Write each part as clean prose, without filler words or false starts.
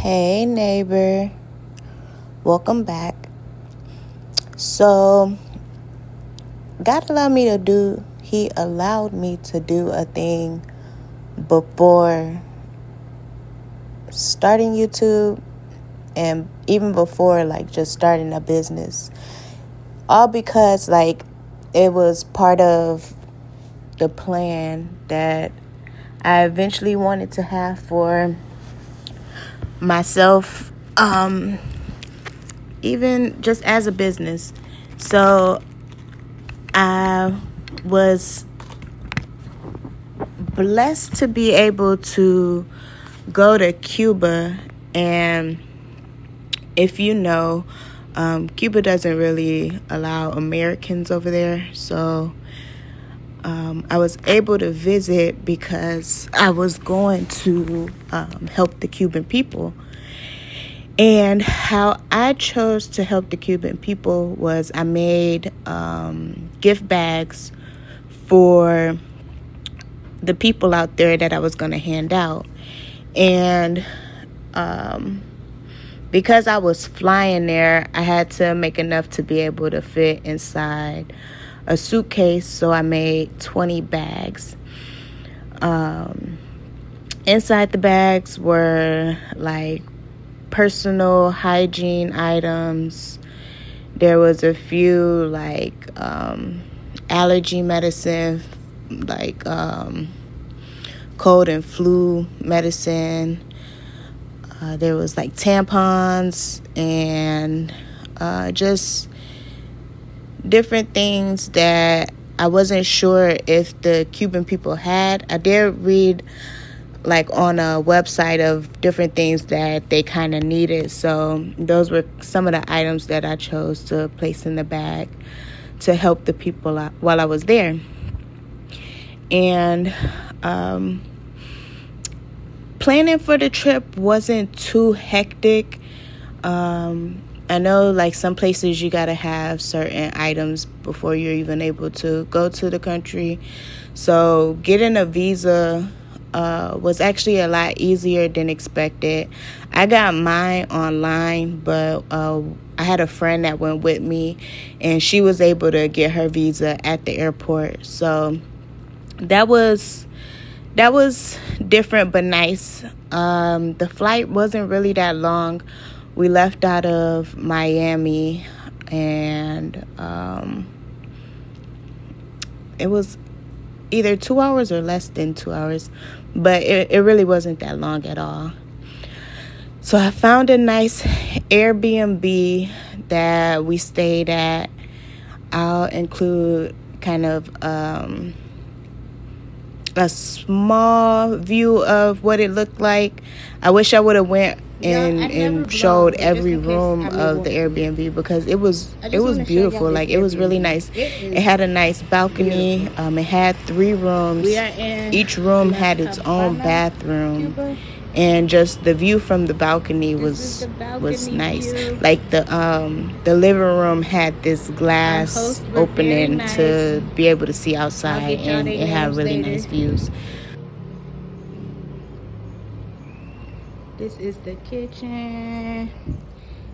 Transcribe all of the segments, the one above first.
Hey neighbor, welcome back. So, He allowed me to do a thing before starting YouTube and even before just starting a business. All because it was part of the plan that I eventually wanted to have for myself, even just as a business. So I was blessed to be able to go to Cuba, and if you know, Cuba doesn't really allow Americans over there. So I was able to visit because I was going to help the Cuban people. And how I chose to help the Cuban people was I made gift bags for the people out there that I was going to hand out. And because I was flying there, I had to make enough to be able to fit inside a suitcase. So I made 20 bags. Inside the bags were personal hygiene items. There was a few allergy medicine, cold and flu medicine. There was tampons and just different things that I wasn't sure if the Cuban people had. I did read on a website of different things that they kind of needed. So those were some of the items that I chose to place in the bag to help the people out while I was there. And planning for the trip wasn't too hectic. I know some places you got to have certain items before you're even able to go to the country. So getting a visa was actually a lot easier than expected. I got mine online, but I had a friend that went with me, and she was able to get her visa at the airport. So that was different but nice. The flight wasn't really that long. We left out of Miami, and it was either 2 hours or less than 2 hours, but it really wasn't that long at all. So I found a nice Airbnb that we stayed at. I'll include kind of a small view of what it looked like. I wish I would have went and showed every room of the Airbnb because it was beautiful. It was really nice. It had a nice balcony. It had 3 rooms. Each room had its own bathroom, and just the view from the balcony was nice. The living room had this glass opening to be able to see outside, and it had really nice views. This is the kitchen.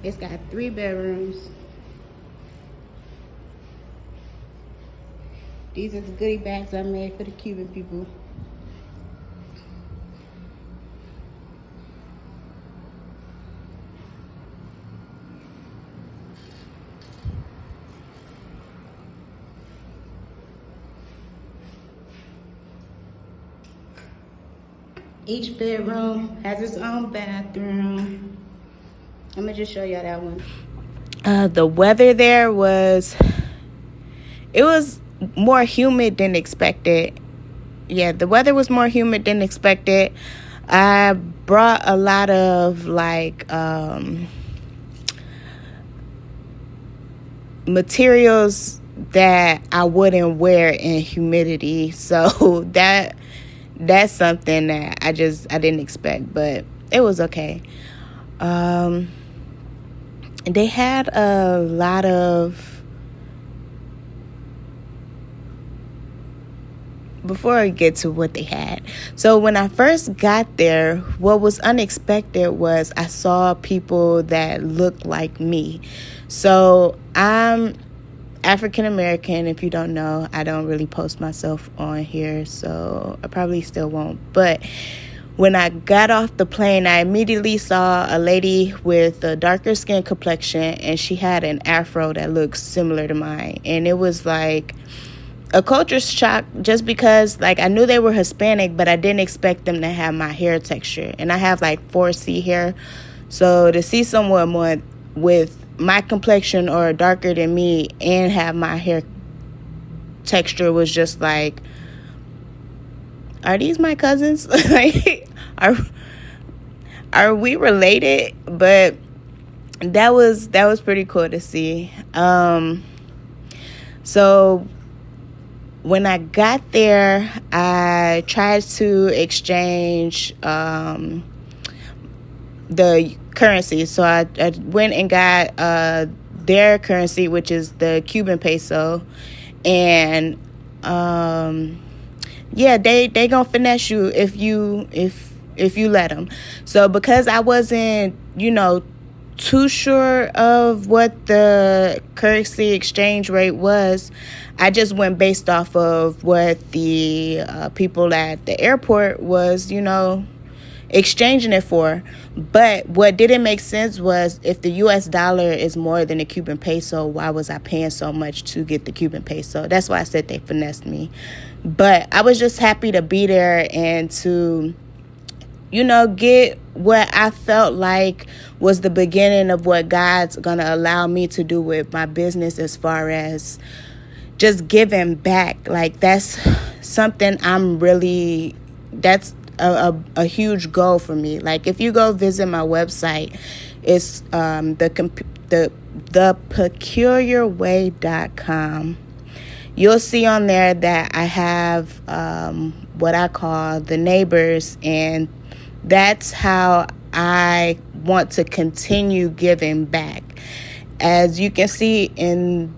It's got 3 bedrooms. These are the goodie bags I made for the Cuban people. Each bedroom has its own bathroom. I'm gonna just show y'all that one. The weather there was more humid than expected. Yeah, the weather was more humid than expected. I brought a lot of materials that I wouldn't wear in humidity. So that's something that I didn't expect, but it was okay. They had a lot of before I get to what they had. So when I first got there, what was unexpected was I saw people that looked like me. So I'm African American. If you don't know, I don't really post myself on here, so I probably still won't. But when I got off the plane, I immediately saw a lady with a darker skin complexion, and she had an afro that looked similar to mine. And it was like a culture shock, just because like I knew they were Hispanic, but I didn't expect them to have my hair texture. And I have like 4C hair, so to see someone more with my complexion or darker than me and have my hair texture was just like, are these my cousins? Like, are we related? But that was pretty cool to see. So when I got there, I tried to exchange the currency. So I went and got their currency, which is the Cuban peso. And yeah, they gonna finesse you if you let them. So because I wasn't, too sure of what the currency exchange rate was, I just went based off of what the people at the airport was, exchanging it for. But what didn't make sense was, if the US dollar is more than the Cuban peso, why was I paying so much to get the Cuban peso? That's why I said they finessed me. But I was just happy to be there and to get what I felt like was the beginning of what God's going to allow me to do with my business, as far as just giving back. Like, that's something that's a huge goal for me. Like, if you go visit my website, it's thepeculiarway.com. You'll see on there that I have what I call the neighbors, and that's how I want to continue giving back. As you can see in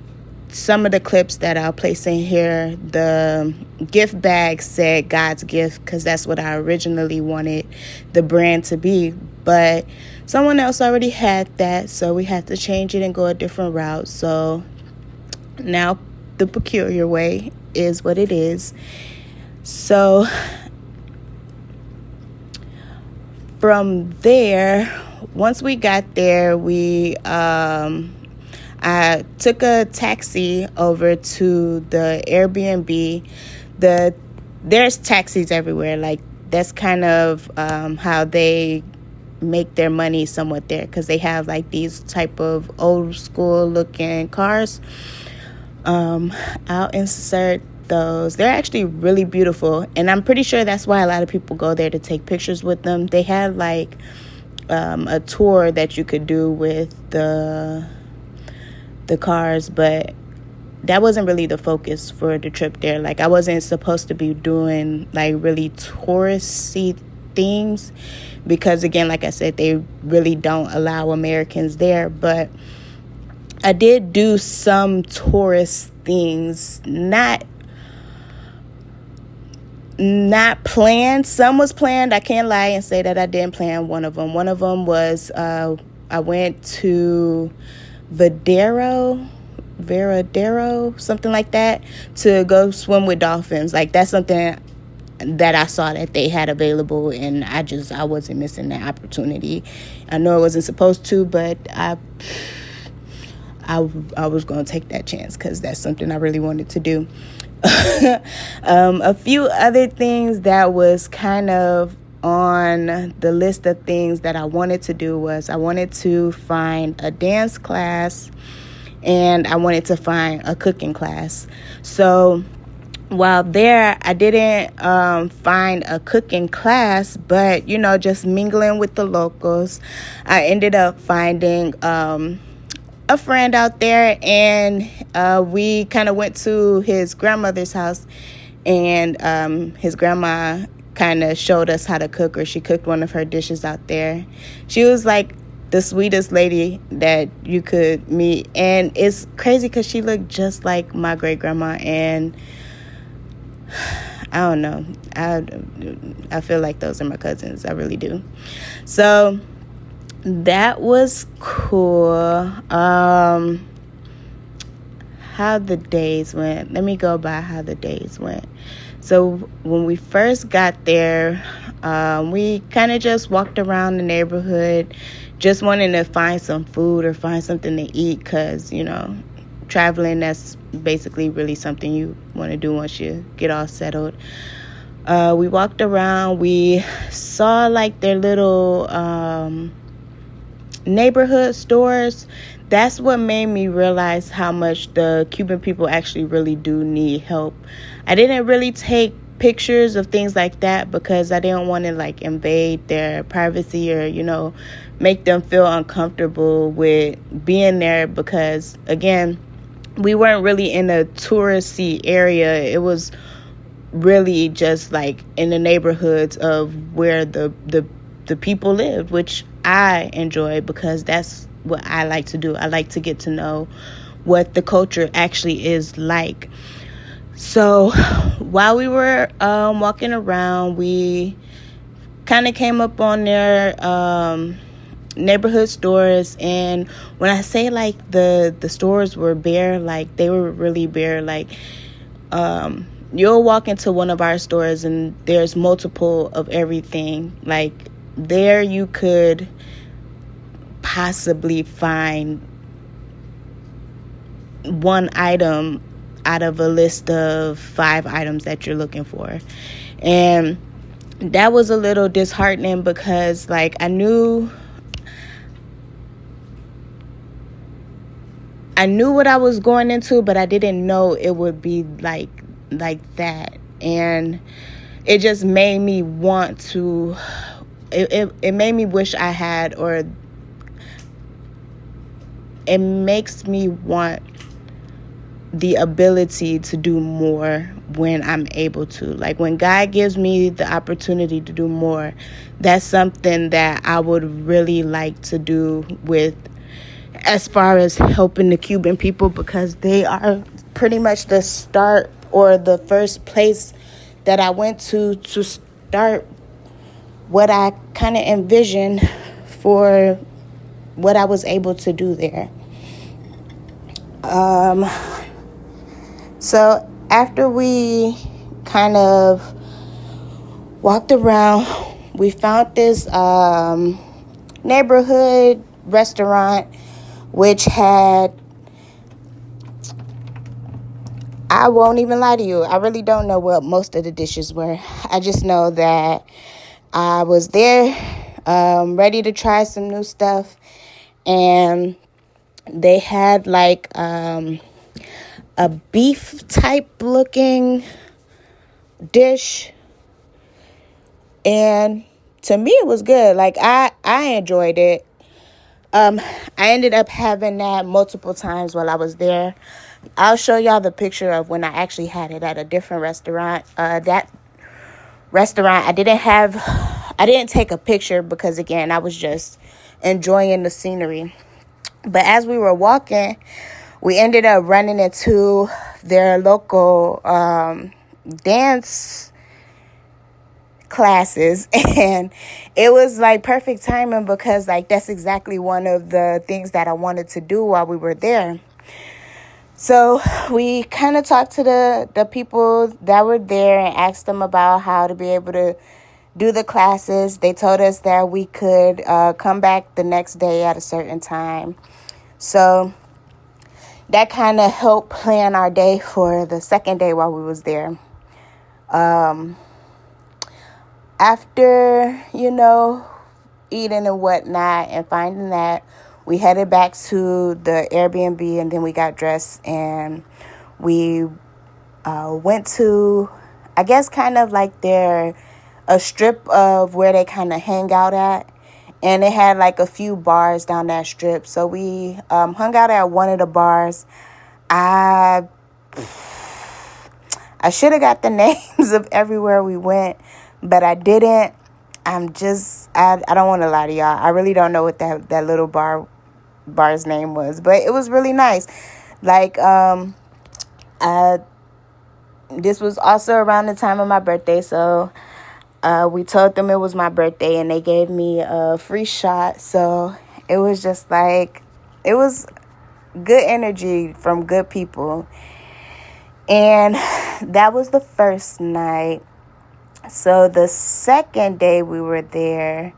some of the clips that I'll place in here, the gift bag said God's gift, because that's what I originally wanted the brand to be. But someone else already had that, so we had to change it and go a different route. So now the Peculiar Way is what it is. So from there, once we got there, I took a taxi over to the Airbnb. There's taxis everywhere. Like, that's kind of how they make their money somewhat there, because they have like these type of old school looking cars. I'll insert those. They're actually really beautiful, and I'm pretty sure that's why a lot of people go there to take pictures with them. They have like a tour that you could do with the cars, but that wasn't really the focus for the trip there. Like, I wasn't supposed to be doing like really touristy things, because again, like I said, they really don't allow Americans there. But I did do some tourist things, not planned. Some was planned. I can't lie and say that I didn't plan one of them. One of them was I went to Veradero, something like that, to go swim with dolphins. Like, that's something that I saw that they had available, and I wasn't missing that opportunity. I know I wasn't supposed to, but I was going to take that chance, because that's something I really wanted to do. A few other things that was kind of on the list of things that I wanted to do was, I wanted to find a dance class, and I wanted to find a cooking class. So while there, I didn't find a cooking class, but just mingling with the locals, I ended up finding a friend out there, and we kind of went to his grandmother's house, and his grandma kind of showed us how to cook, or she cooked one of her dishes out there. She was like the sweetest lady that you could meet, and it's crazy because she looked just like my great grandma, and I don't know. I feel like those are my cousins. I really do. So that was cool. How the days went. Let me go by how the days went. So when we first got there, we kind of just walked around the neighborhood, just wanting to find some food or find something to eat, because, traveling, that's basically really something you want to do once you get all settled. We walked around. We saw like their little neighborhood stores. That's what made me realize how much the Cuban people actually really do need help. I didn't really take pictures of things like that because I didn't want to like invade their privacy or, make them feel uncomfortable with being there, because again, we weren't really in a touristy area. It was really just like in the neighborhoods of where the people lived, which I enjoy because that's what I like to do. I like to get to know what the culture actually is like. So while we were walking around, we kind of came up on their neighborhood stores. And when I say like the stores were bare, like they were really bare. Like you'll walk into one of our stores and there's multiple of everything. Like there you could possibly find one item out of a list of 5 items that you're looking for. And that was a little disheartening because like I knew what I was going into, but I didn't know it would be like that. And it just made me want to it made me wish I had, or it makes me want the ability to do more when I'm able to. Like when God gives me the opportunity to do more, that's something that I would really like to do with, as far as helping the Cuban people, because they are pretty much the start or the first place that I went to start what I kind of envisioned for what I was able to do there. So after we kind of walked around, we found this neighborhood restaurant which had, I won't even lie to you, I really don't know what most of the dishes were. I just know that I was there ready to try some new stuff, and they had like a beef type looking dish, and to me it was good. Like I enjoyed it. I ended up having that multiple times while I was there. I'll show y'all the picture of when I actually had it at a different restaurant. That restaurant, I didn't take a picture because, again, I was just enjoying the scenery. But as we were walking, we ended up running into their local dance classes, and it was like perfect timing because like that's exactly one of the things that I wanted to do while we were there. So we kind of talked to the people that were there and asked them about how to be able to do the classes. They told us that we could come back the next day at a certain time. So that kind of helped plan our day for the second day while we was there. After, eating and whatnot and finding that, we headed back to the Airbnb, and then we got dressed and we went to, I guess, kind of like a strip of where they kind of hang out at. And it had like a few bars down that strip. So we hung out at one of the bars. I should have got the names of everywhere we went, but I didn't. I don't want to lie to y'all. I really don't know what that little bar's name was, but it was really nice. Like, this was also around the time of my birthday, so we told them it was my birthday, and they gave me a free shot. So it was just like, it was good energy from good people. And that was the first night. So the second day we were there,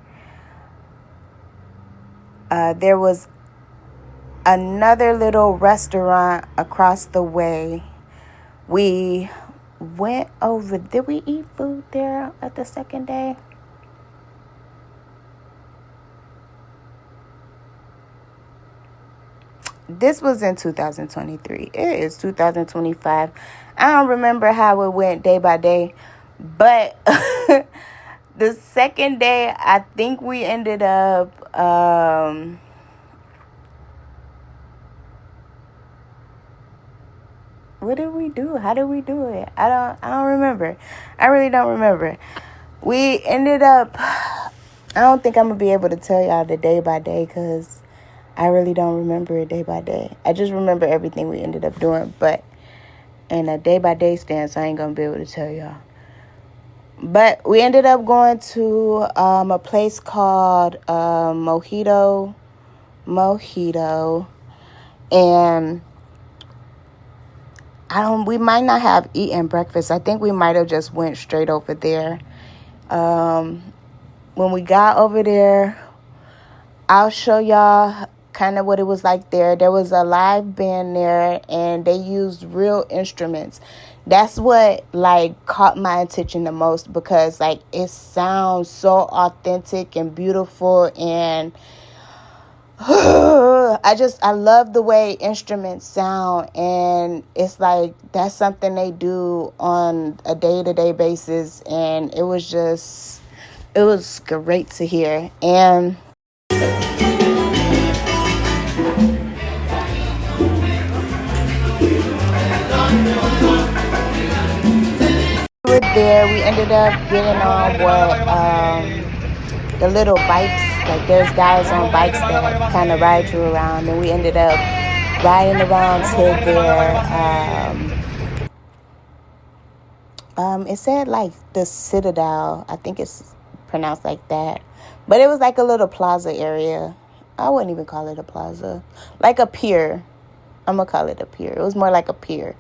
there was another little restaurant across the way. We went over. Did we eat food there at the second day? This was in 2023. It is 2025. I don't remember how it went day by day, but the second day, I think we ended up what did we do? How did we do it? I don't remember. I really don't remember. We ended up, I don't think I'm going to be able to tell y'all the day by day, because I really don't remember it day by day. I just remember everything we ended up doing, but in a day by day stance, I ain't going to be able to tell y'all. But we ended up going to a place called Mojito, and we might not have eaten breakfast. I think we might have just went straight over there. When we got over there, I'll show y'all kind of what it was like there. There was a live band there, and they used real instruments. That's what like caught my attention the most, because like it sounds so authentic and beautiful, and I love the way instruments sound, and it's like that's something they do on a day-to-day basis, and it was great to hear. And we were there, we ended up getting on the little bikes. Like there's guys on bikes that kind of ride you around, and we ended up riding around to it said like the Citadel. I think it's pronounced like that, but it was like a little plaza area. I wouldn't even call it a plaza, like a pier. I'm gonna call it a pier. It was more like a pier.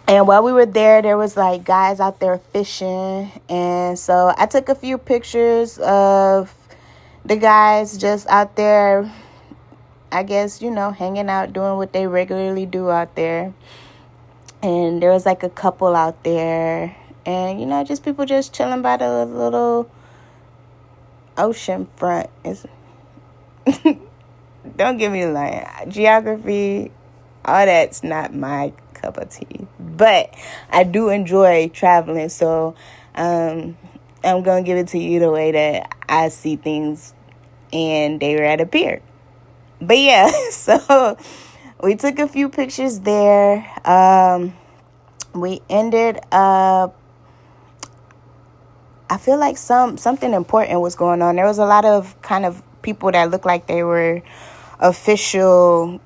And while we were there was like guys out there fishing. And so I took a few pictures of the guys just out there, I guess, hanging out, doing what they regularly do out there. And there was like a couple out there, and, just people just chilling by the little ocean front. Don't get me lying. Geography, all that's not my cup of tea, but I do enjoy traveling, so I'm gonna give it to you the way that I see things, and they were at a pier. But yeah, so we took a few pictures there. We ended up, I feel like something important was going on. There was a lot of kind of people that looked like they were official,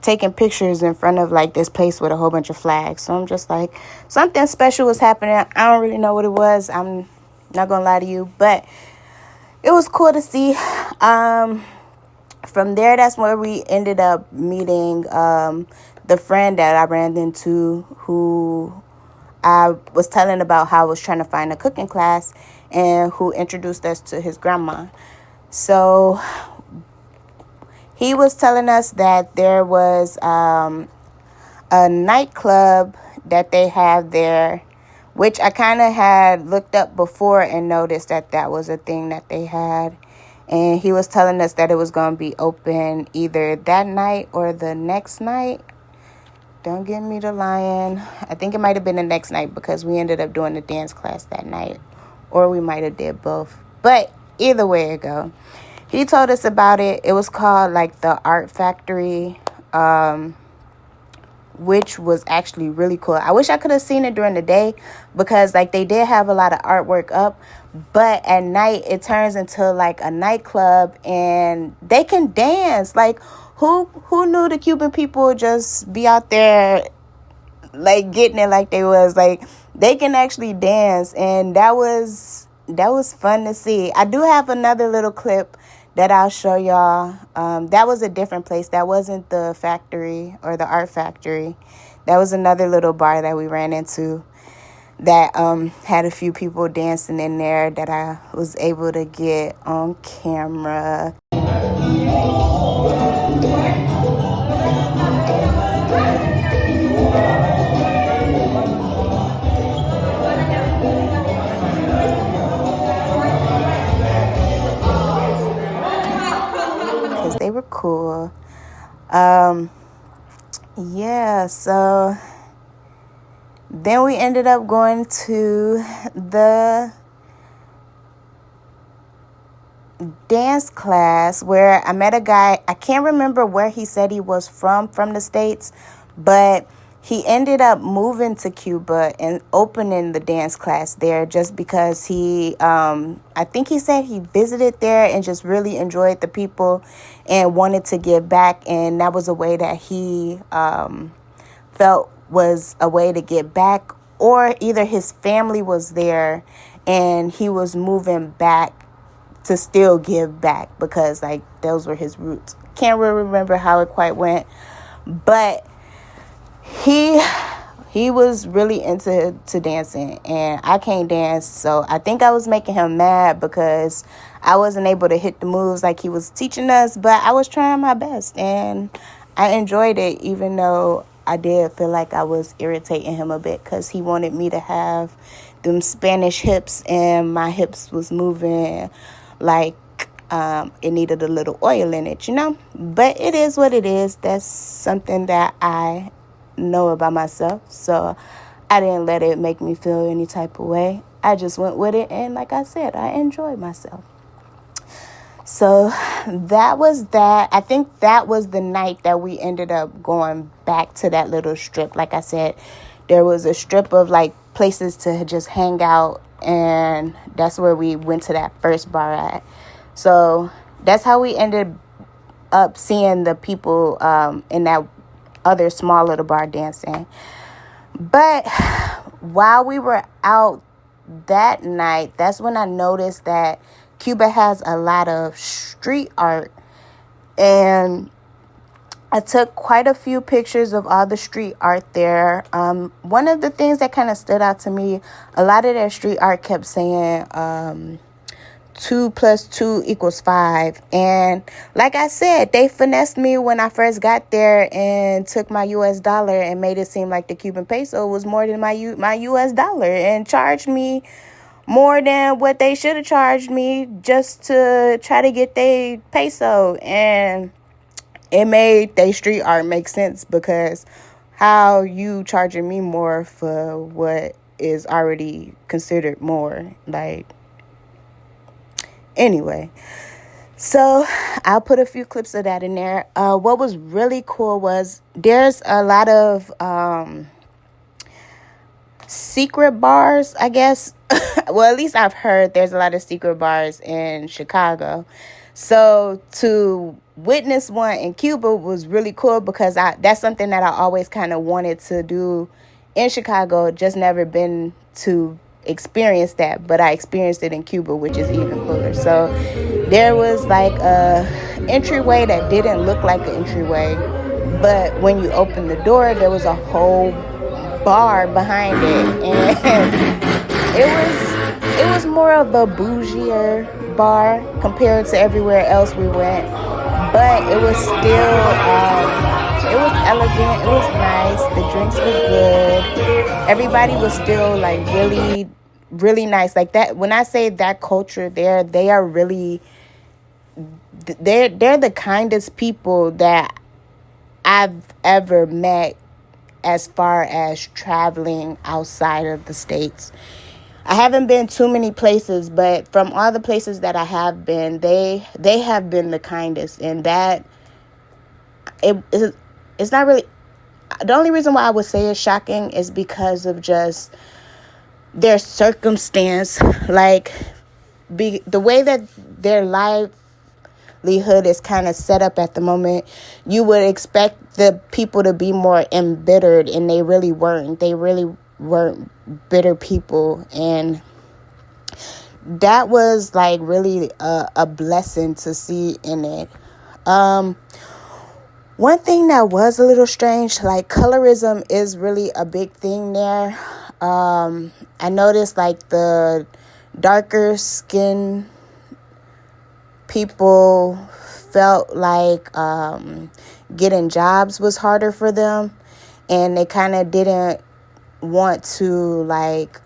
taking pictures in front of like this place with a whole bunch of flags. So I'm just like, something special was happening. I don't really know what it was. I'm not gonna lie to you, but it was cool to see. From there, that's where we ended up meeting the friend that I ran into, who I was telling about how I was trying to find a cooking class, and who introduced us to his grandma. So he was telling us that there was a nightclub that they have there, which I kind of had looked up before and noticed that was a thing that they had. And he was telling us that it was going to be open either that night or the next night. Don't get me to lying. I think it might have been the next night, because we ended up doing the dance class that night. Or we might have did both. But either way it go. He told us about it. It was called like the Art Factory, which was actually really cool. I wish I could have seen it during the day, because like they did have a lot of artwork up, but at night it turns into like a nightclub, and they can dance. Like, who knew the Cuban people would just be out there like getting it like they was like they can actually dance, and that was fun to see. I do have another little clip that I'll show y'all. That was a different place. That wasn't the factory or the art factory. That was another little bar that we ran into that had a few people dancing in there that I was able to get on camera. Because they were cool. Yeah, so then we ended up going to the dance class where I met a guy. I can't remember where he said he was from the States, but he ended up moving to Cuba and opening the dance class there just because he, I think he said he visited there and just really enjoyed the people and wanted to give back. And that was a way that he felt was a way to get back, or either his family was there and he was moving back to still give back because like those were his roots. Can't really remember how it quite went, but he was really into dancing, and I can't dance, so I think I was making him mad because I wasn't able to hit the moves like he was teaching us, but I was trying my best and I enjoyed it, even though I did feel like I was irritating him a bit because he wanted me to have them Spanish hips and my hips was moving like it needed a little oil in it, but it is what it is. That's something that I know about myself, so I didn't let it make me feel any type of way. I just went with it, and like I said, I enjoyed myself. So that was that. I think that was the night that we ended up going back to that little strip. Like I said, there was a strip of like places to just hang out, and that's where we went to that first bar at. So that's how we ended up seeing the people in that other small little bar dancing. But while we were out that night, that's when I noticed that Cuba has a lot of street art, and I took quite a few pictures of all the street art there. One of the things that kind of stood out to me, a lot of their street art kept saying 2 + 2 = 5. And like I said, they finessed me when I first got there and took my US dollar and made it seem like the Cuban peso was more than my US dollar and charged me more than what they should have charged me just to try to get their peso. And it made their street art make sense, because how you charging me more for what is already considered more, like, anyway. So I'll put a few clips of that in there. What was really cool was there's a lot of secret bars, I guess. Well, at least I've heard there's a lot of secret bars in Chicago. So to witness one in Cuba was really cool, because that's something that I always kind of wanted to do in Chicago, just never been to experience that, but I experienced it in Cuba, which is even cooler. So there was like a entryway that didn't look like an entryway, but when you opened the door, there was a whole bar behind it, and it was more of a bougier bar compared to everywhere else we went, but it was still it was elegant, it was nice, the drinks were good, everybody was still like really, really nice. Like that, when I say that culture there, they are really, they're the kindest people that I've ever met as far as traveling outside of the States. I haven't been too many places, but from all the places that I have been, they have been the kindest. And that it's not really, the only reason why I would say it's shocking is because of just their circumstance, like the way that their livelihood is kind of set up at the moment, you would expect the people to be more embittered, and they really weren't. They really weren't bitter people, and that was like really a blessing to see in it. One thing that was a little strange, like colorism is really a big thing there. I noticed like the darker skin people felt like getting jobs was harder for them, and they kind of didn't want to like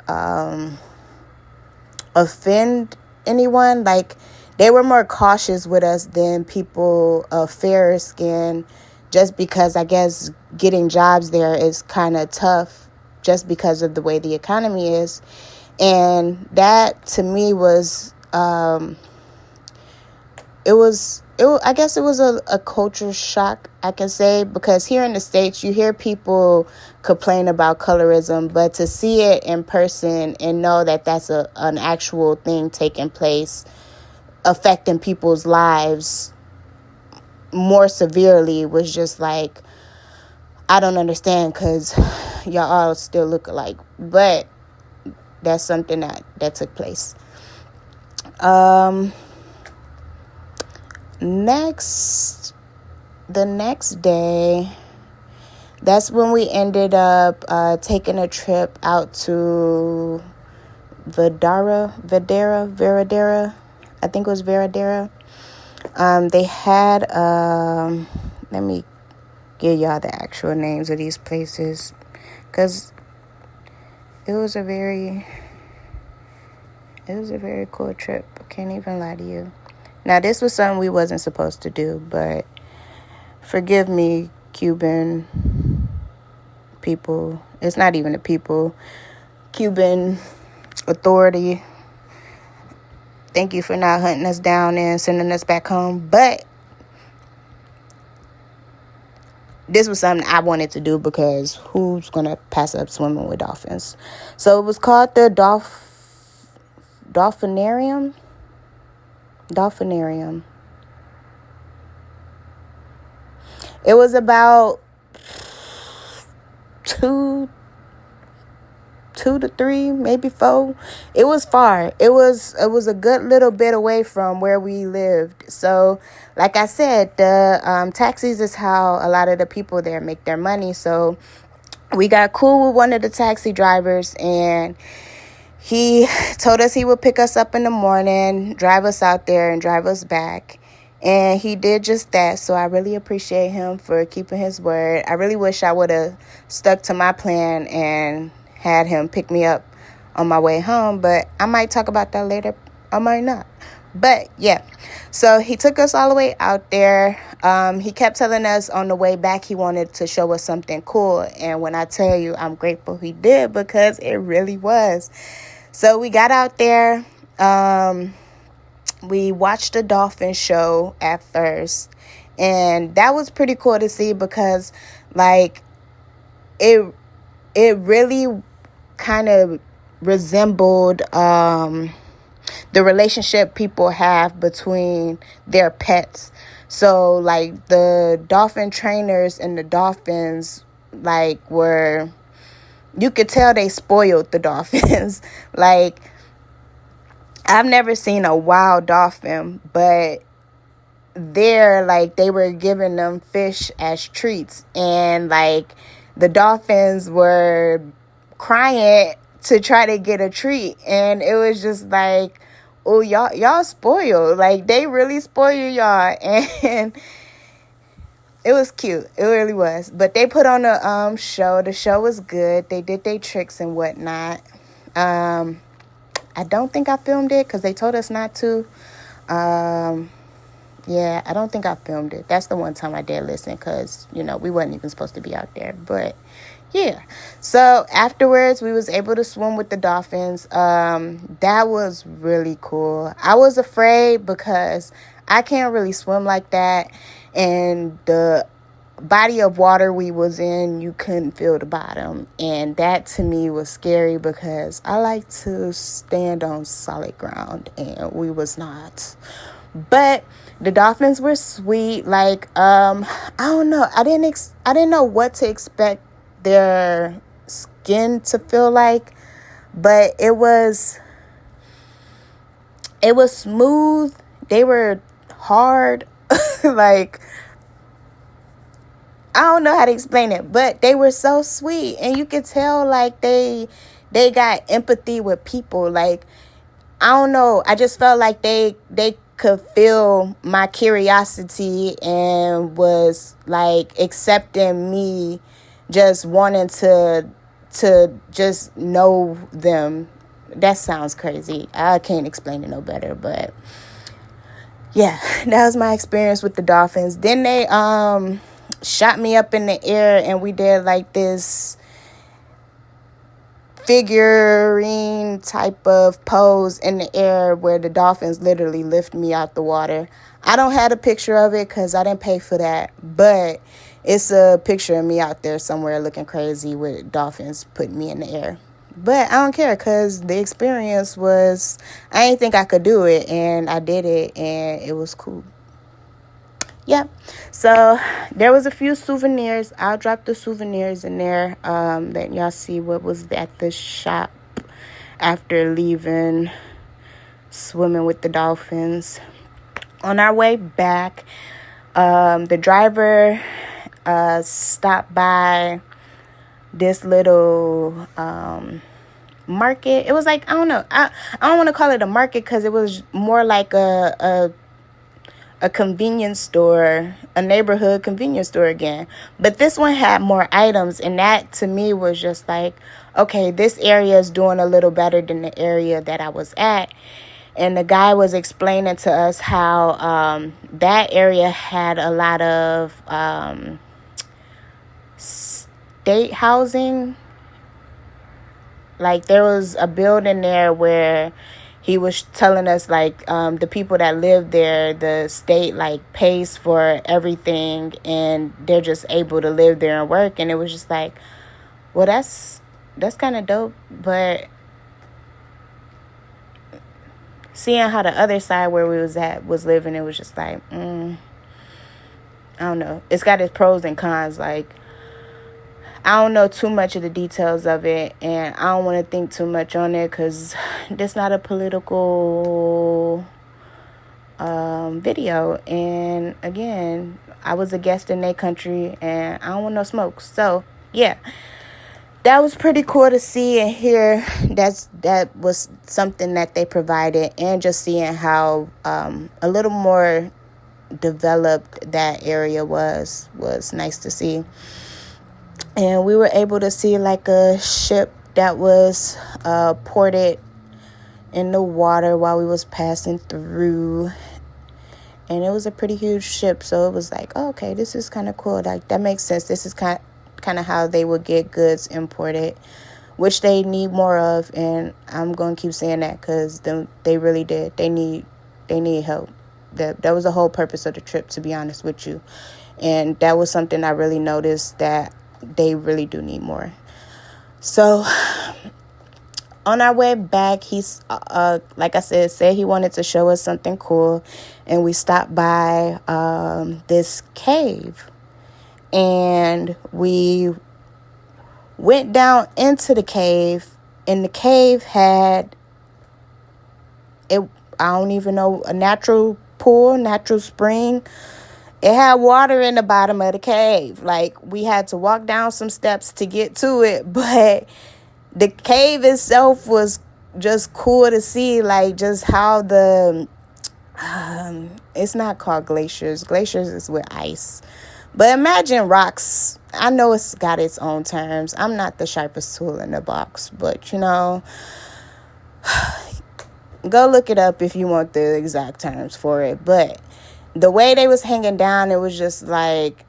offend anyone. Like they were more cautious with us than people of fairer skin, just because I guess getting jobs there is kind of tough just because of the way the economy is. And that to me was I guess it was a culture shock, I can say, because here in the States, you hear people complain about colorism, but to see it in person and know that that's an actual thing taking place, affecting people's lives more severely, was just like, I don't understand, because y'all all still look alike. But that's something that took place. The next day, that's when we ended up taking a trip out to Veradera. I think it was Veradera. They had, let me give y'all the actual names of these places, because it was a very cool trip. I can't even lie to you. Now, this was something we wasn't supposed to do, but forgive me, Cuban people. It's not even the people. Cuban authority. Thank you for not hunting us down and sending us back home. But this was something I wanted to do, because who's going to pass up swimming with dolphins? So it was called the Dolphinarium. It was about 2 to 3, maybe 4. It was far. It was a good little bit away from where we lived. So, like I said, the taxis is how a lot of the people there make their money. So we got cool with one of the taxi drivers, and he told us he would pick us up in the morning, drive us out there, and drive us back. And he did just that. So I really appreciate him for keeping his word. I really wish I would have stuck to my plan and had him pick me up on my way home. But I might talk about that later. I might not. But yeah. So he took us all the way out there. He kept telling us on the way back he wanted to show us something cool. And when I tell you, I'm grateful he did, because it really was. So we got out there. We watched a dolphin show at first, and that was pretty cool to see, because like it really kind of resembled the relationship people have between their pets. So like the dolphin trainers and the dolphins, like, you could tell they spoiled the dolphins. Like, I've never seen a wild dolphin, but they were giving them fish as treats, and like the dolphins were crying to try to get a treat, and it was just like, oh, y'all spoiled. Like, they really spoil y'all. And it was cute. It really was. But they put on a show. The show was good. They did their tricks and whatnot. I don't think I filmed it, because they told us not to. Yeah, I don't think I filmed it. That's the one time I did listen, because, we wasn't even supposed to be out there. But yeah. So afterwards, we was able to swim with the dolphins. That was really cool. I was afraid, because I can't really swim like that. And the body of water we was in, you couldn't feel the bottom. And that to me was scary, because I like to stand on solid ground, and we was not. But The dolphins were sweet. Like, I don't know. I didn't know what to expect their skin to feel like, but it was smooth. They were hard. Like, I don't know how to explain it, but they were so sweet, and you could tell like they got empathy with people. Like, I don't know, I just felt like they could feel my curiosity and was like accepting me, just wanting to just know them. That sounds crazy. I can't explain it no better, but yeah, that was my experience with the dolphins. Then they shot me up in the air, and we did like this figurine type of pose in the air where the dolphins literally lift me out the water. I don't have a picture of it because I didn't pay for that, but it's a picture of me out there somewhere looking crazy with dolphins putting me in the air. But I don't care, because the experience was, I didn't think I could do it, and I did it, and it was cool. Yep. So there was a few souvenirs. I'll drop the souvenirs in there. Let y'all see what was at the shop after leaving swimming with the dolphins. On our way back, the driver stopped by this little market. It was like, I don't know. I don't want to call it a market because it was more like a convenience store, a neighborhood convenience store again. But this one had more items, and that to me was just like, okay, this area is doing a little better than the area that I was at. And the guy was explaining to us how that area had a lot of state housing. Like, there was a building there where he was telling us, like, the people that live there, the state, like, pays for everything, and they're just able to live there and work. And it was just like, well, that's kind of dope. But seeing how the other side where we was at was living, it was just like, I don't know. It's got its pros and cons. Like, I don't know too much of the details of it, and I don't want to think too much on it because this not a political video. And again, I was a guest in their country, and I don't want no smoke. So yeah, that was pretty cool to see and hear. That was something that they provided, and just seeing how a little more developed that area was nice to see. And we were able to see like a ship that was ported in the water while we was passing through. And it was a pretty huge ship. So it was like, oh, okay, this is kind of cool. Like, that makes sense. This is kind of how they would get goods imported, which they need more of. And I'm going to keep saying that because they really did. They need help. That was the whole purpose of the trip, to be honest with you. And that was something I really noticed, that they really do need more. So on our way back, he's like I said he wanted to show us something cool, and we stopped by this cave, and we went down into the cave, and the cave had I don't even know, a natural pool, natural spring. It had water in the bottom of the cave. Like, we had to walk down some steps to get to it. But the cave itself was just cool to see. Like, just how the... it's not called glaciers. Glaciers is with ice. But imagine rocks. I know it's got its own terms. I'm not the sharpest tool in the box. But, you know... go look it up if you want the exact terms for it. But... the way they was hanging down, it was just like,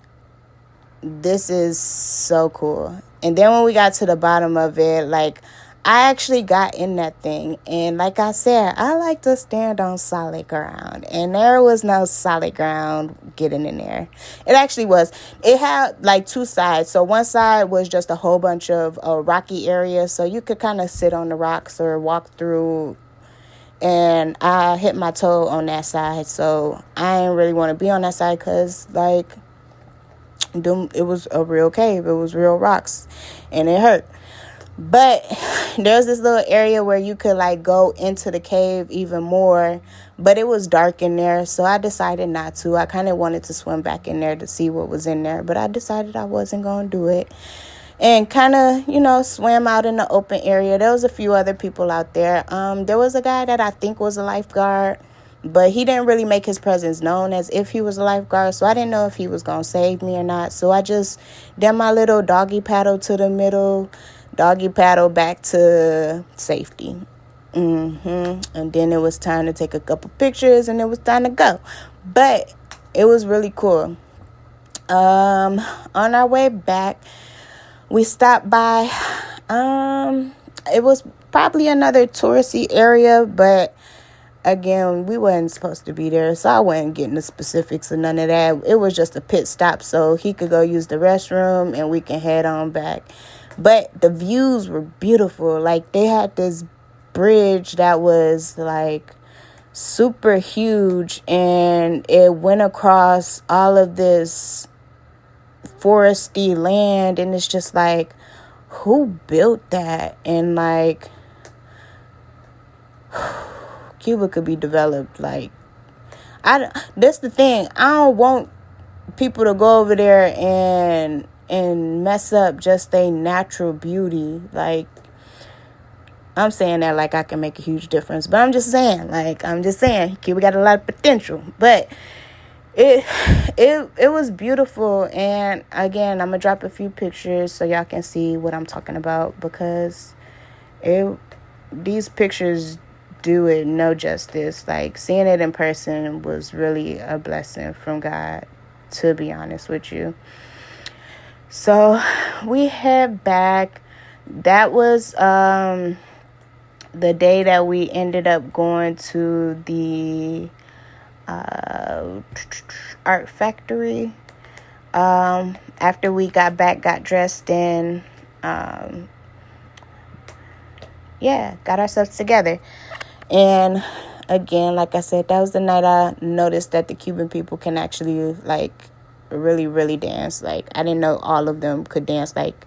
this is so cool. And then when we got to the bottom of it, like, I actually got in that thing. And like I said, I like to stand on solid ground. And there was no solid ground getting in there. It actually was. It had like two sides. So one side was just a whole bunch of rocky areas. So you could kind of sit on the rocks or walk through and I hit my toe on that side, so I didn't really want to be on that side because, like, it was a real cave. It was real rocks, and it hurt. But there's this little area where you could, like, go into the cave even more, but it was dark in there, so I decided not to. I kind of wanted to swim back in there to see what was in there, but I decided I wasn't going to do it. And kind of, swam out in the open area. There was a few other people out there. There was a guy that I think was a lifeguard, but he didn't really make his presence known as if he was a lifeguard, so I didn't know if he was going to save me or not. So I just did my little doggy paddle to the middle, doggy paddle back to safety. And then it was time to take a couple pictures, and it was time to go. But it was really cool. On our way back, we stopped by, it was probably another touristy area, but again, we wasn't supposed to be there, so I wasn't getting the specifics of none of that. It was just a pit stop so he could go use the restroom and we can head on back. But the views were beautiful. Like, they had this bridge that was, like, super huge, and it went across all of this foresty land, and it's just like, who built that? And, like, Cuba could be developed. Like, that's the thing, I don't want people to go over there and mess up just their natural beauty. Like, I'm saying that like I can make a huge difference, but I'm just saying Cuba got a lot of potential. But it was beautiful, and again, I'm gonna drop a few pictures so y'all can see what I'm talking about, because these pictures do it no justice. Like, seeing it in person was really a blessing from God, to be honest with you. So we head back. That was the day that we ended up going to the art factory. After we got back, got dressed, and got ourselves together. And again, like I said, that was the night I noticed that the Cuban people can actually, like, really, really dance. Like, I didn't know all of them could dance like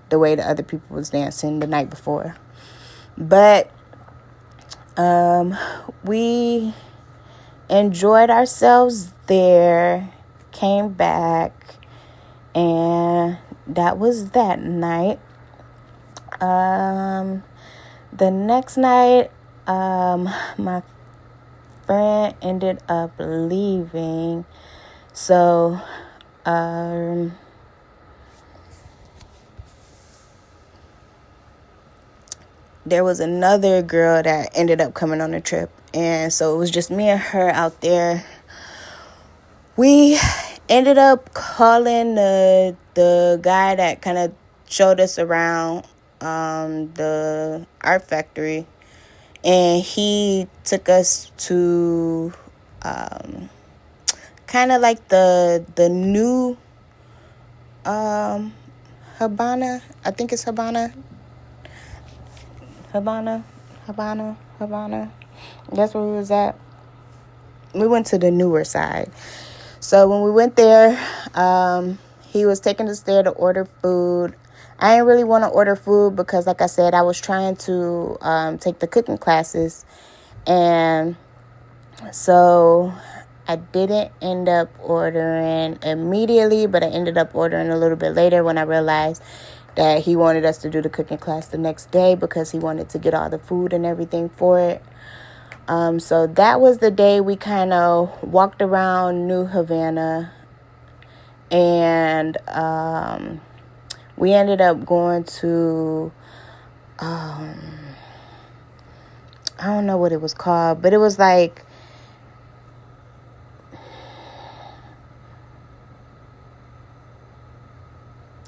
the way the other people was dancing the night before. But we enjoyed ourselves there, came back, and that was that night. The next night, my friend ended up leaving, so there was another girl that ended up coming on the trip, and so it was just me and her out there. We ended up calling the guy that kind of showed us around the art factory, and he took us to kind of like the new Habana. I think it's Habana. That's where we was at. We went to the newer side. So when we went there, he was taking us there to order food. I didn't really want to order food because, like I said, I was trying to take the cooking classes. And so I didn't end up ordering immediately, but I ended up ordering a little bit later when I realized that he wanted us to do the cooking class the next day because he wanted to get all the food and everything for it. So that was the day we kind of walked around New Havana, and we ended up going to, I don't know what it was called, but it was like,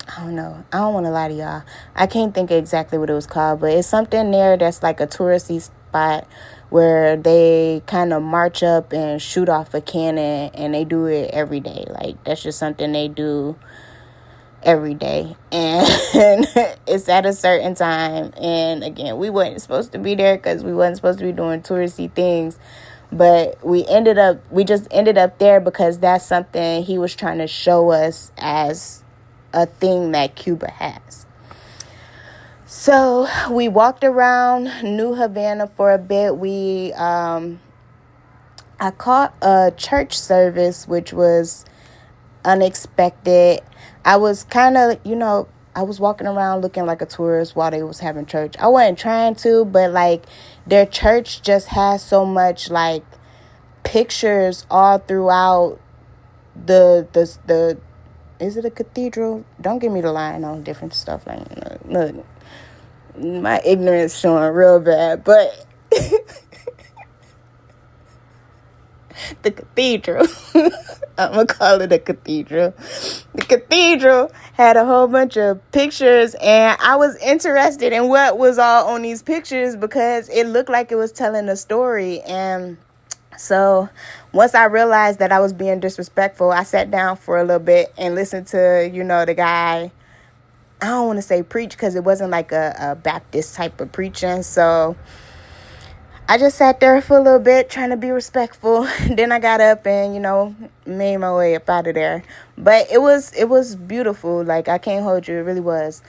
I don't know. I don't want to lie to y'all. I can't think of exactly what it was called, but it's something there that's like a touristy spot where they kind of march up and shoot off a cannon, and they do it every day. Like, that's just something they do every day, and it's at a certain time. And again, we weren't supposed to be there because we wasn't supposed to be doing touristy things, but we just ended up there because that's something he was trying to show us as a thing that Cuba has. So we walked around New Havana for a bit. I caught a church service, which was unexpected. I was kind of, I was walking around looking like a tourist while they was having church. I wasn't trying to, but like their church just has so much like pictures all throughout the is it a cathedral? Don't give me the line on different stuff. Like, look, my ignorance showing real bad, but the cathedral, I'm gonna call it a cathedral. The cathedral had a whole bunch of pictures, and I was interested in what was all on these pictures because it looked like it was telling a story. And so once I realized that I was being disrespectful, I sat down for a little bit and listened to, the guy. I don't want to say preach because it wasn't like a Baptist type of preaching. So I just sat there for a little bit trying to be respectful. Then I got up and, made my way up out of there. But it was beautiful. Like, I can't hold you. It really was.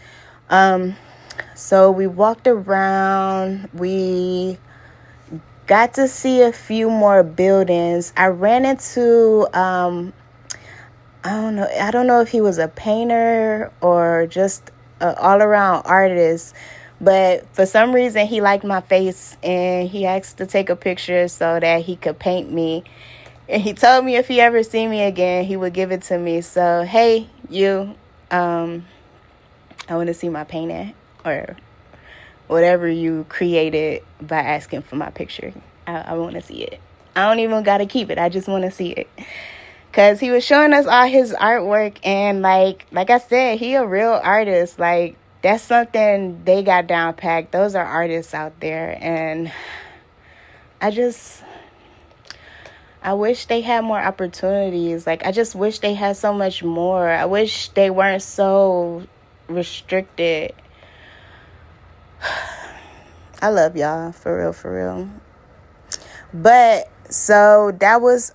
So we walked around. We got to see a few more buildings. I ran into, I don't know if he was a painter or just an all-around artist, but for some reason he liked my face and he asked to take a picture so that he could paint me. And he told me if he ever see me again, he would give it to me. So, hey, you, I want to see my painting or whatever you created by asking for my picture. I want to see it. I don't even got to keep it. I just want to see it. Because he was showing us all his artwork. And like I said, he a real artist. Like, that's something they got down packed. Those are artists out there. And I wish they had more opportunities. Like, I just wish they had so much more. I wish they weren't so restricted. I love y'all, for real. But so that was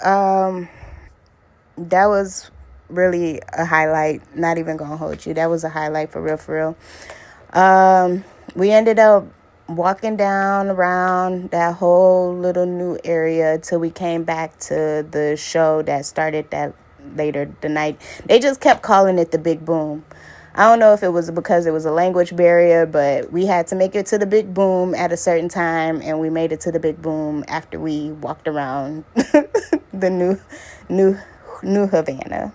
really a highlight. Not even gonna hold you. That was a highlight for real. We ended up walking down around that whole little new area till we came back to the show that started that later the night. They just kept calling it the Big Boom. I don't know if it was because it was a language barrier, but we had to make it to the Big Boom at a certain time, and we made it to the Big Boom after we walked around the new Havana.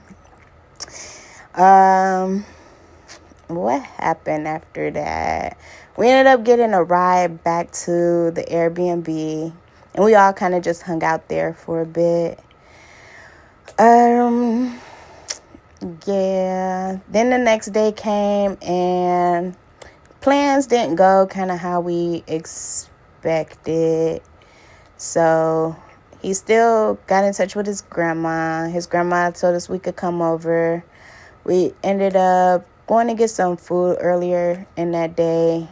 What happened after that? We ended up getting a ride back to the Airbnb, and we all kind of just hung out there for a bit. Yeah, then the next day came and plans didn't go kind of how we expected. So he still got in touch with his grandma. His grandma told us we could come over. We ended up going to get some food earlier in that day.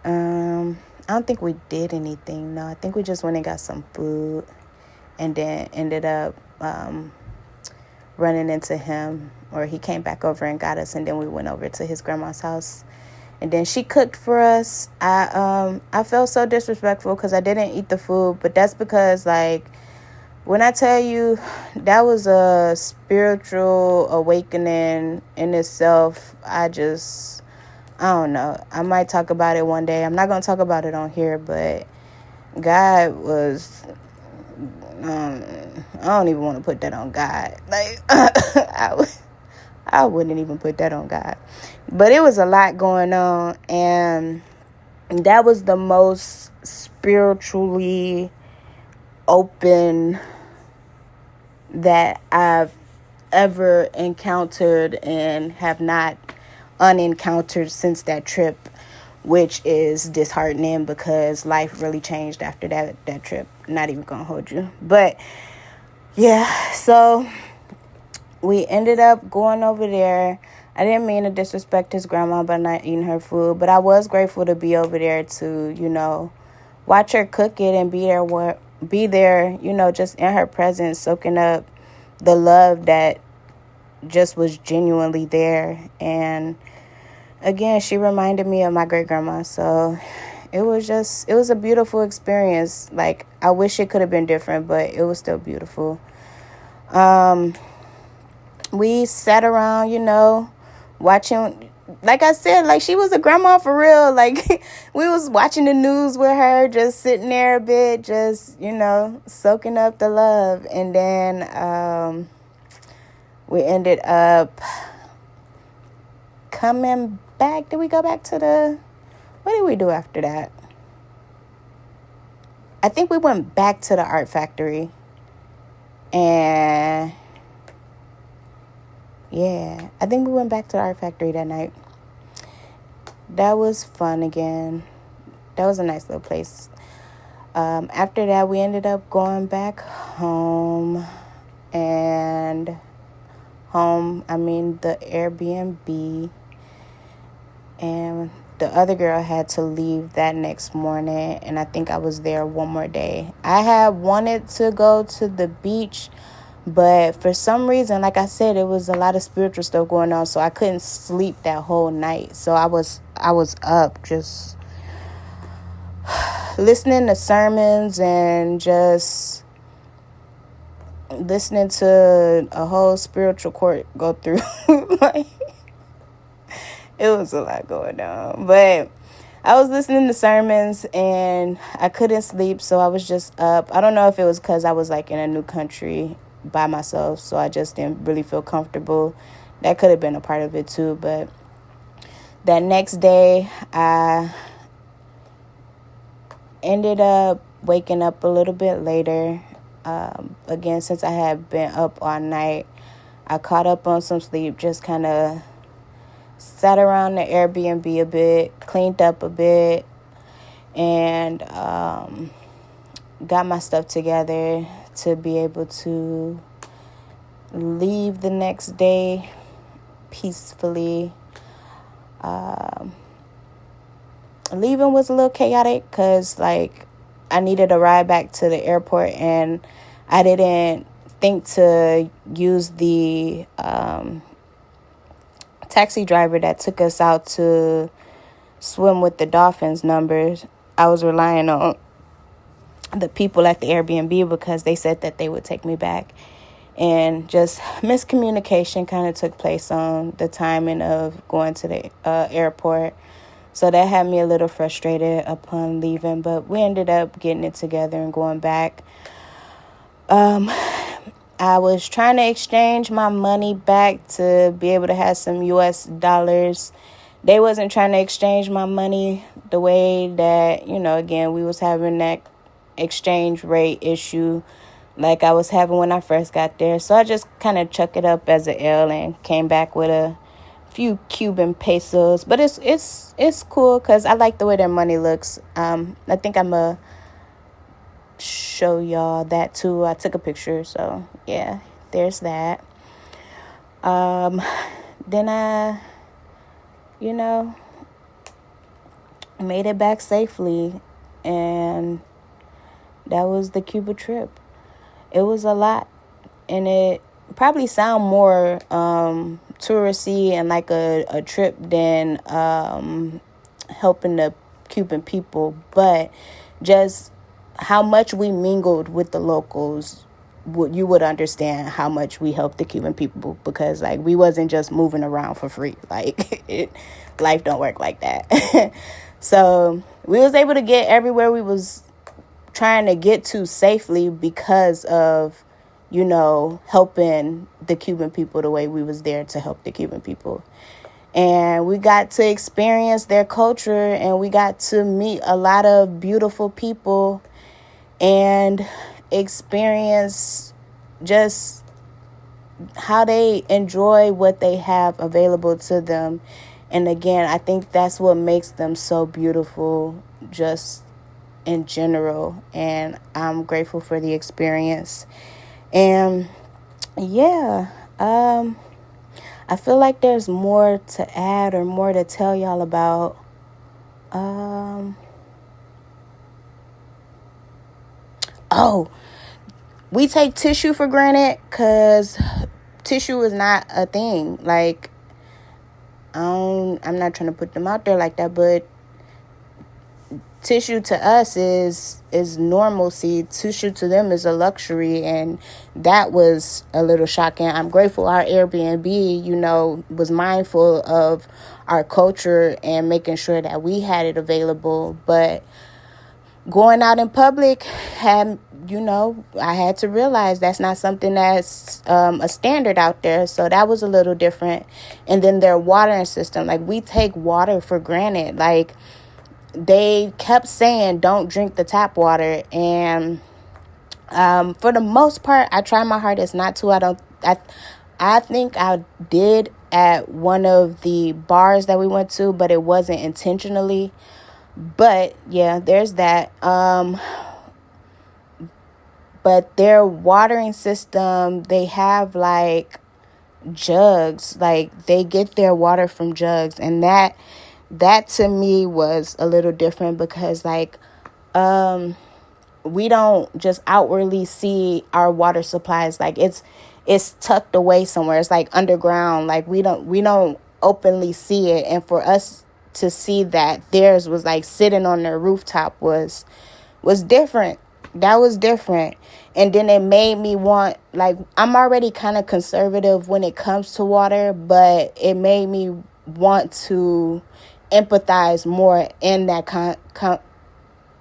I don't think we did anything. No, I think we just went and got some food and then ended up running into him, or he came back over and got us, and then we went over to his grandma's house, and then she cooked for us. I felt so disrespectful because I didn't eat the food, but that's because, like, when I tell you that was a spiritual awakening in itself, I don't know. I might talk about it one day. I'm not going to talk about it on here, but God was... I don't even want to put that on God. Like, I wouldn't even put that on God. But it was a lot going on, and that was the most spiritually open that I've ever encountered and have not unencountered since that trip, which is disheartening because life really changed after that trip. Not even gonna hold you. But yeah, so we ended up going over there. I didn't mean to disrespect his grandma by not eating her food, but I was grateful to be over there to, watch her cook it and be there, just in her presence, soaking up the love that just was genuinely there. And again, she reminded me of my great grandma. So it was a beautiful experience. Like, I wish it could have been different, but it was still beautiful. We sat around, watching, like I said, like she was a grandma for real. Like we was watching the news with her, just sitting there a bit, just, soaking up the love. And then we ended up coming back. Did we go back to what did we do after that? I think we went back to the art factory. And yeah, I think we went back to the art factory that night. That was fun again. That was a nice little place. After that, we ended up going back home. And I mean the Airbnb. And the other girl had to leave that next morning. And I think I was there one more day. I had wanted to go to the beach, but for some reason, like I said, it was a lot of spiritual stuff going on, so I couldn't sleep that whole night. So I was up just listening to sermons and just listening to a whole spiritual court go through. Like, it was a lot going on. But I was listening to sermons and I couldn't sleep, so I was just up. I don't know if it was because I was like in a new country by myself, so I just didn't really feel comfortable. That could have been a part of it too. But that next day, I ended up waking up a little bit later. Again, since I had been up all night, I caught up on some sleep, just kind of sat around the Airbnb a bit, cleaned up a bit, and got my stuff together to be able to leave the next day peacefully. Leaving was a little chaotic because, like, I needed a ride back to the airport, and I didn't think to use the taxi driver that took us out to swim with the dolphins numbers. I was relying on the people at the Airbnb because they said that they would take me back. And just miscommunication kind of took place on the timing of going to the airport. So that had me a little frustrated upon leaving, but we ended up getting it together and going back. I was trying to exchange my money back to be able to have some US dollars. They wasn't trying to exchange my money the way that, again, we was having that exchange rate issue like I was having when I first got there. So I just kind of chucked it up as an L and came back with a few Cuban pesos. But it's cool because I like the way their money looks. I think I'm a show y'all that too. I took a picture, so yeah, there's that. Then I made it back safely, and that was the Cuba trip. It was a lot, and it probably sound more touristy and like a trip than helping the Cuban people, but just how much we mingled with the locals, you would understand how much we helped the Cuban people, because like we wasn't just moving around for free. Like life don't work like that. So we was able to get everywhere we was trying to get to safely because of, helping the Cuban people the way we was there to help the Cuban people. And we got to experience their culture, and we got to meet a lot of beautiful people and experience just how they enjoy what they have available to them. And again, I think that's what makes them so beautiful just in general. And I'm grateful for the experience. And yeah, I feel like there's more to add or more to tell y'all about. Oh, we take tissue for granted because tissue is not a thing. Like, I'm not trying to put them out there like that, but tissue to us is normalcy. Tissue to them is a luxury, and that was a little shocking. I'm grateful our Airbnb, was mindful of our culture and making sure that we had it available. But going out in public I had to realize that's not something that's a standard out there. So that was a little different. And then their watering system, like, we take water for granted. Like, they kept saying don't drink the tap water, and for the most part I try my hardest not to. I think I did at one of the bars that we went to, but it wasn't intentionally. But yeah, there's that. But their watering system, they have like jugs. Like, they get their water from jugs, and that to me was a little different because, like, we don't just outwardly see our water supplies. Like, it's tucked away somewhere. It's like underground. Like, we don't openly see it. And for us to see that theirs was like sitting on their rooftop was different. That was different. And then it made me want, like, I'm already kind of conservative when it comes to water, but it made me want to empathize more in that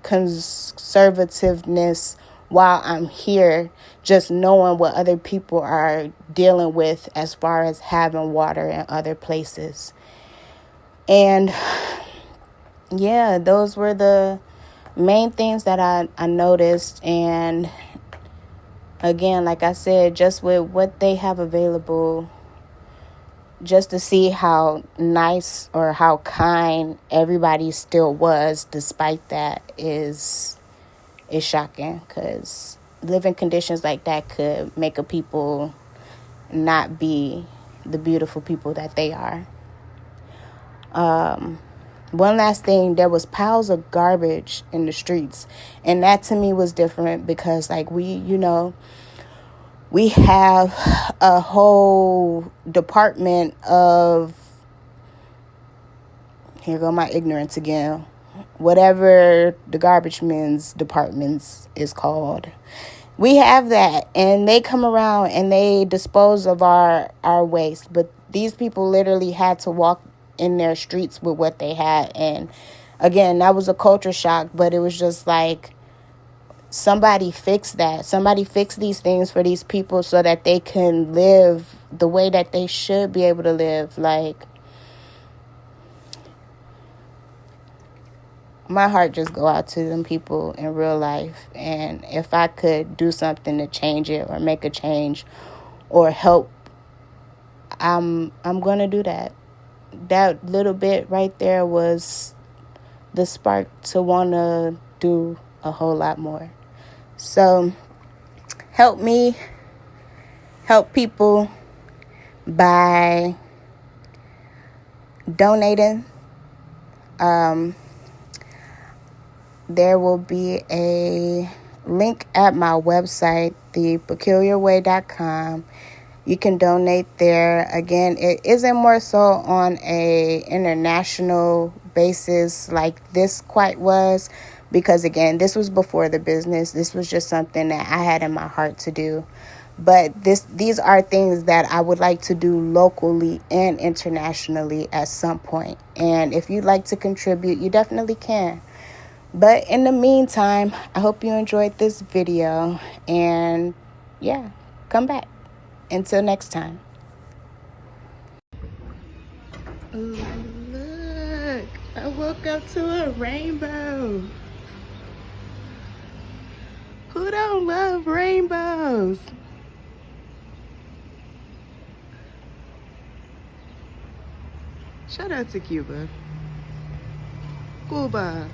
conservativeness while I'm here, just knowing what other people are dealing with as far as having water in other places. And yeah, those were the main things that I noticed. And again, like I said, just with what they have available, just to see how nice or how kind everybody still was despite that is shocking, because living conditions like that could make a people not be the beautiful people that they are. One last thing, there was piles of garbage in the streets, and that to me was different because, like, we have a whole department of, here go my ignorance again, whatever the garbage men's departments is called. We have that, and they come around and they dispose of our waste, but these people literally had to walk in their streets with what they had. And again, that was a culture shock, but it was just like, somebody fix that. Somebody fix these things for these people so that they can live the way that they should be able to live. Like, my heart just go out to them people in real life. And if I could do something to change it or make a change or help, I'm going to do that. That little bit right there was the spark to want to do a whole lot more. So help me help people by donating. There will be a link at my website, thepeculiarway.com. You can donate there. Again, it isn't more so on a international basis like this quite was, because again, this was before the business. This was just something that I had in my heart to do. But these are things that I would like to do locally and internationally at some point. And if you'd like to contribute, you definitely can. But in the meantime, I hope you enjoyed this video. And yeah, come back. Until next time. Ooh, look, I woke up to a rainbow. Who don't love rainbows? Shout out to Cuba. Cuba.